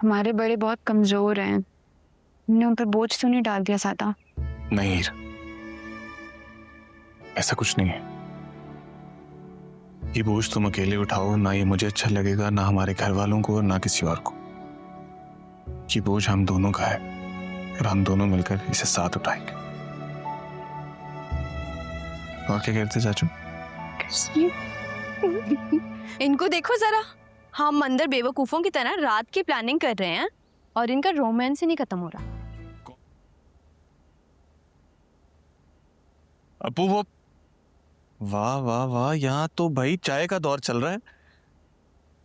हमारे बड़े बहुत कमजोर हैं, हमने उन पर बोझ तो नहीं डाल दिया सादा। नहीं हीर, ऐसा कुछ नहीं है। ये बोझ तुम अकेले उठाओ, ना ये मुझे अच्छा लगेगा, ना हमारे घर वालों को, ना किसी और को। ये बोझ हम दोनों का है और हम दोनों मिलकर इसे साथ उठाएंगे। और क्या कहते चाचू? इनको देखो जरा, हम अंदर बेवकूफों की तरह रात की प्लानिंग कर रहे हैं और इनका रोमांस ही नहीं खत्म हो रहा। अपू वो, वाह वाह वाह, यहाँ तो भाई चाय का दौर चल रहा है।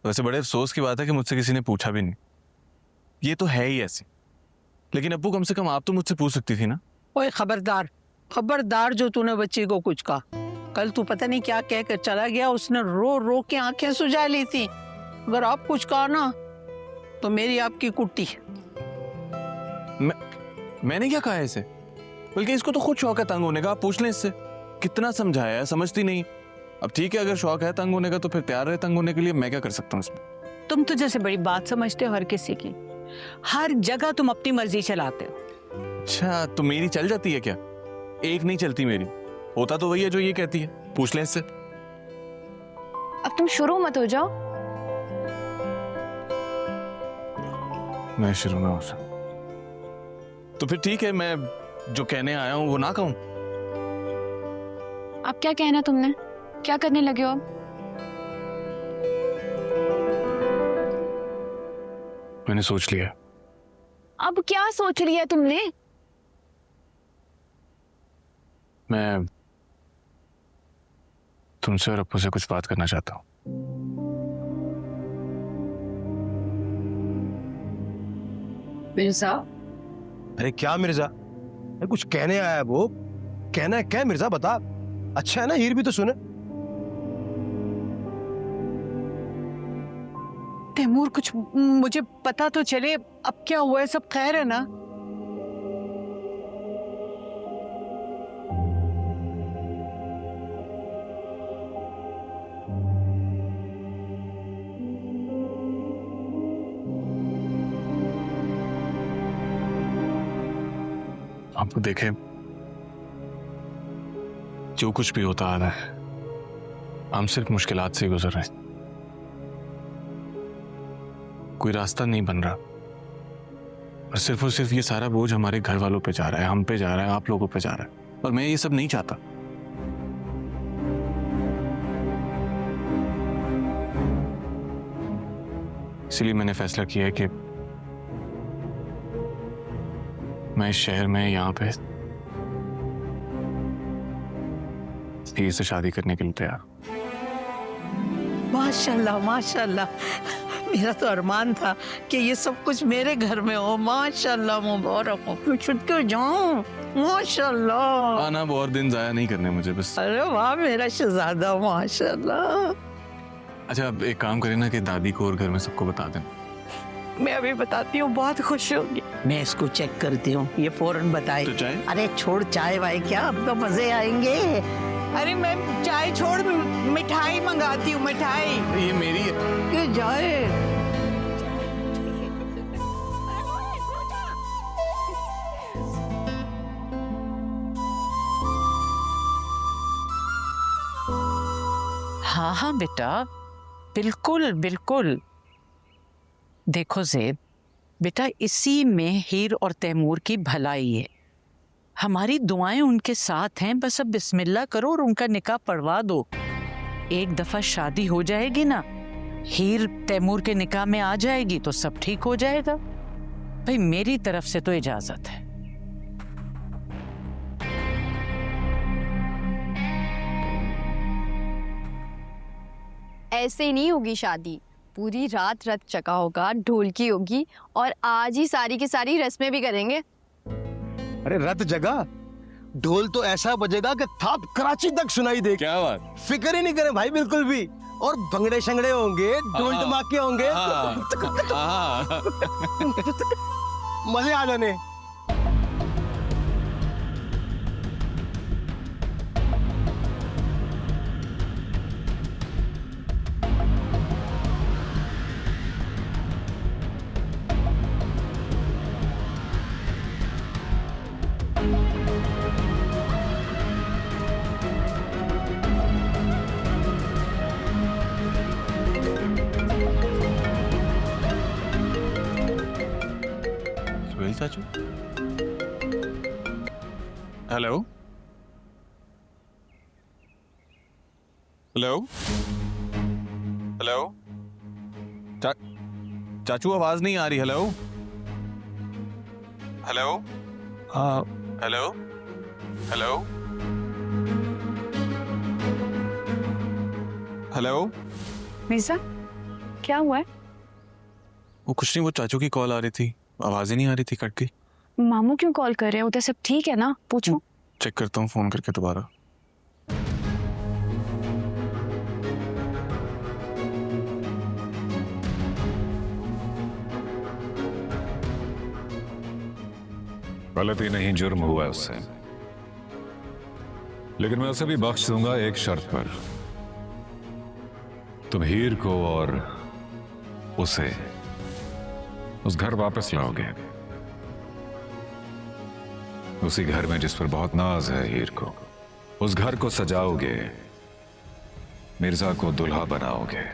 वैसे बड़े अफसोस की बात है कि मुझसे किसी ने पूछा भी नहीं। ये तो है ही ऐसे। लेकिन अप्पू, कम से कम आप तो मुझसे पूछ सकती थी ना। ओए खबरदार, खबरदार जो तूने बच्ची को कुछ कहा। कल तू पता नहीं क्या कह कर चला गया, उसने रो रो के आंखें सुझा ली थी। अगर आप कुछ कहा ना तो मेरी आपकी कुट्टी। मैंने क्या कहा है इसे? बल्कि इसको तो खुद शौक है तंग होने का, आप पूछ लें इससे। कितना समझाया है, समझती नहीं। अब ठीक है, अगर शौक है तंग होने का तो फिर तैयार है तंग होने के लिए। मैं क्या कर सकता हूँ इसमें? तुम तो जैसे बड़ी बात समझते हो हर किसी की। हर जगह तुम अपनी मर्जी चलाते हो। अच्छा, तो मेरी चल जाती है क्या? एक नहीं चलती मेरी। होता तो वही है जो ये कहती है। पूछ लें इससे। अब तुम शुरू मत हो जाओ। मैं शुरू ना हो सकता तो फिर ठीक है, मैं जो कहने आया हूं वो ना कहूं। अब क्या कहना तुमने? क्या करने लगे हो अब? मैंने सोच लिया। अब क्या सोच लिया तुमने? मैं तुमसे और अप्पू से कुछ बात करना चाहता हूँ। मिर्जा, अरे क्या मिर्जा? अरे कुछ कहने आया है वो? कहना है क्या मिर्जा, बता। अच्छा है ना, हीर भी तो सुने। तैमूर, कुछ मुझे पता तो चले, अब क्या हुआ है? सब खैर है ना? आपको देखे, जो कुछ भी होता आ रहा है, हम सिर्फ मुश्किलात से गुजर रहे हैं। कोई रास्ता नहीं बन रहा और सिर्फ ये सारा बोझ हमारे घर वालों पे जा रहा है, हम पे जा रहा है, आप लोगों पे जा रहा है। और मैं ये सब नहीं चाहता। इसलिए मैंने फैसला किया है कि मैं इस शहर में यहाँ पे हीर से शादी करने के लिए तैयार। माशाल्लाह माशाल्लाह, मेरा तो अरमान था कि ये सब कुछ मेरे घर में हो। माशाल्लाह, मुबारक हो। छुट के जाऊं। माशाल्लाह। आना वो और दिन जाया नहीं करने मुझे बस। अरे वाह मेरा शहजादा, माशाल्लाह। अच्छा, अब एक काम करें ना कि दादी को और घर में सबको बता दें। मैं अभी बताती हूँ, बहुत खुश होगी। मैं इसको चेक करती हूँ, ये फौरन बताए। तो चाय? अरे छोड़ चाय वाय, क्या अब तो मजे आएंगे। अरे मैं चाय छोड़, मिठाई मंगाती हूँ, मिठाई। ये मेरी है। ये जाए। हाँ हाँ बेटा, बिल्कुल बिल्कुल। देखो ज़ेब बेटा, इसी में हीर और तैमूर की भलाई है। हमारी दुआएं उनके साथ हैं। बस अब बिस्मिल्लाह करो और उनका निकाह पढ़वा दो। एक दफा शादी हो जाएगी ना, हीर तैमूर के निकाह में आ जाएगी तो सब ठीक हो जाएगा। भाई मेरी तरफ से तो इजाजत है। ऐसे नहीं होगी शादी। पूरी रात रथ चका होगा, ढोलकी होगी और आज ही सारी की सारी रस्में भी करेंगे। अरे रत जगह, ढोल तो ऐसा बजेगा कि थाप कराची तक सुनाई दे। क्या बात? फिक्र ही नहीं करे भाई, बिल्कुल भी। और भंगड़े शंगड़े होंगे, ढोल धमाके होंगे। मजे आ जाने। चाचू। हेलो हेलो हेलो चाचू आवाज नहीं आ रही। हेलो हेलो हाँ हेलो हेलो हेलो। मिर्जा, क्या हुआ है? वो कुछ नहीं, वो चाचू की कॉल आ रही थी, आवाज ही नहीं आ रही थी, कट गई। मामू क्यों कॉल कर रहे हैं? उधर सब ठीक है ना? पूछो। चेक करता हूँ फोन करके दोबारा। गलती नहीं, जुर्म हुआ है उससे, लेकिन मैं उसे भी बख्श दूंगा एक शर्त पर। तुम हीर को और उसे उस घर वापस लाओगे, उसी घर में जिस पर बहुत नाज है हीर को। उस घर को सजाओगे, मिर्जा को दुल्हा बनाओगे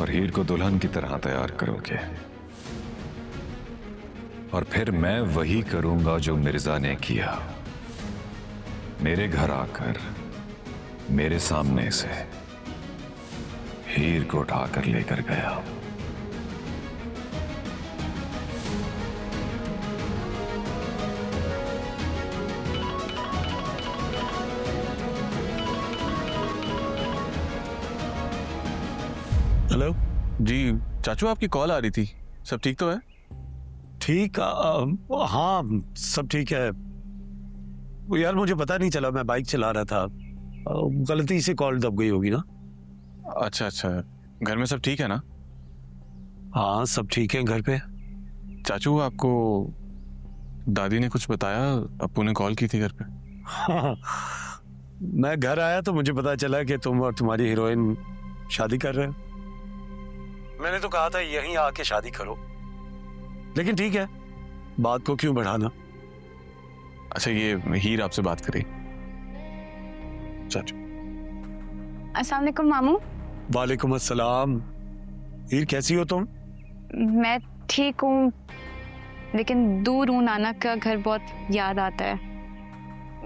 और हीर को दुल्हन की तरह तैयार करोगे। और फिर मैं वही करूंगा जो मिर्जा ने किया, मेरे घर आकर मेरे सामने से हीर को उठाकर लेकर गया। हेलो। जी चाचू, आपकी कॉल आ रही थी, सब ठीक तो है? ठीक, हाँ सब ठीक है। वो यार मुझे पता नहीं चला, मैं बाइक चला रहा था, गलती से कॉल दब गई होगी ना। अच्छा अच्छा, घर में सब ठीक है ना? हाँ सब ठीक है घर पे। चाचू, आपको दादी ने कुछ बताया? अप्पू ने कॉल की थी घर पे। हाँ, मैं घर आया तो मुझे पता चला कि तुम और तुम्हारी हीरोइन शादी कर रहे हो। मैंने तो कहा था यहीं आके शादी करो, लेकिन ठीक है, बात को क्यों बढ़ाना। अच्छा, ये हीर आपसे बात करी? चाचू। अस्सलाम वालेकुम मामू। वालेकुम अस्सलाम। हीर कैसी हो तुम? मैं ठीक हूँ, लेकिन दूर हूँ, नाना का घर बहुत याद आता है।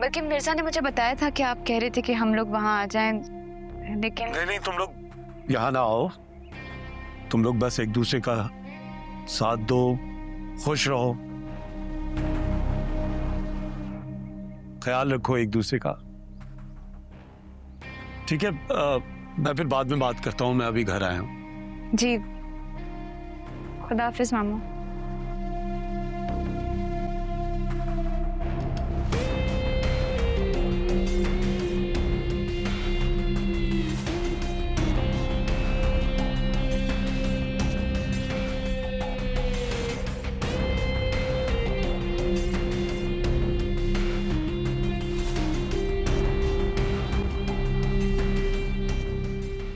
बल्कि मिर्जा ने मुझे बताया था कि आप कह रहे थे कि हम लोग वहाँ आ जाएं, लेकिन नहीं, तुम लोग यहाँ ना आओ। तुम लोग बस एक दूसरे का साथ दो, खुश रहो, ख्याल रखो एक दूसरे का, ठीक है? मैं फिर बाद में बात करता हूँ, मैं अभी घर आया हूँ। जी, खुदा हाफिज मामू।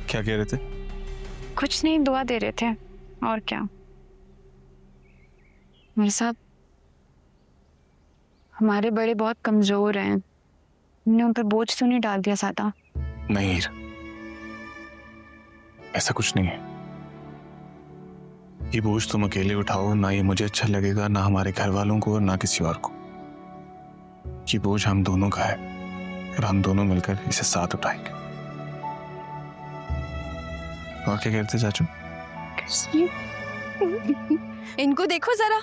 क्या कह रहे थे? कुछ नहीं, दुआ दे रहे थे, और क्या। मेरे साथ हमारे बड़े बहुत कमजोर हैं, हमने उन पर बोझ तो नहीं डाल दिया सादा? नहीं हीर, ऐसा कुछ नहीं है। ये बोझ तुम अकेले उठाओ ना, ये मुझे अच्छा लगेगा, ना हमारे घर वालों को और ना किसी और को। ये बोझ हम दोनों का है और हम दोनों मिलकर इसे साथ उठाएंगे। और क्या कहते चाचू? इनको देखो जरा,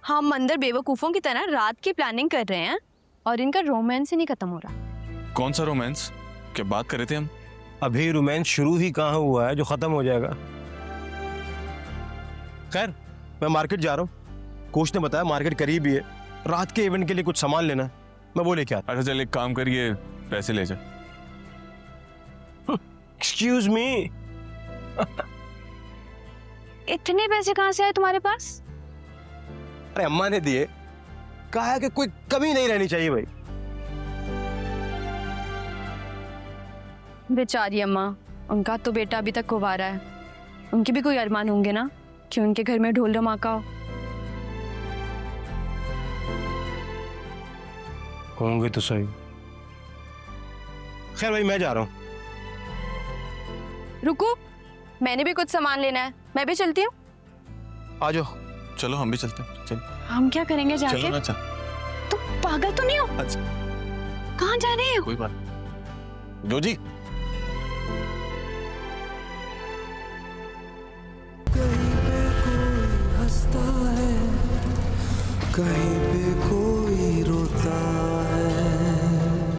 हम अंदर बेवकूफों की तरह रात की प्लानिंग कर रहे हैं और इनका रोमांस ही नहीं खत्म हो रहा। कौन सा रोमांस? क्या बात कर रहे थे हम? अभी रोमांस शुरू ही कहाँ हुआ है जो खत्म हो जाएगा। खैर, मैं मार्केट जा रहा हूँ, कोच ने बताया मार्केट करीब ही है, रात के इवेंट के लिए कुछ सामान लेना है, मैं वो लेके आता। अच्छा चल, एक काम करिए, पैसे ले जा। Excuse me. इतने पैसे कहाँ से आए तुम्हारे पास? अरे अम्मा ने दिए, कहा है कि कोई कमी नहीं रहनी चाहिए भाई। बेचारी अम्मा, उनका तो बेटा अभी तक कुंवारा है, उनके भी कोई अरमान होंगे ना कि उनके घर में ढोल धमाका हो। होंगे तो सही। खैर भाई, मैं जा रहा हूँ। रुको, मैंने भी कुछ सामान लेना है, मैं भी चलती हूँ। आ जाओ। चलो हम भी चलते हैं, चल। हम क्या करेंगे चलो जाके? ना चा। तुम पागल तो नहीं हो? अच्छा कहाँ जा रहे हो? कोई बात। जो जी कहीं पे कोई हंसता है, कहीं पे कोई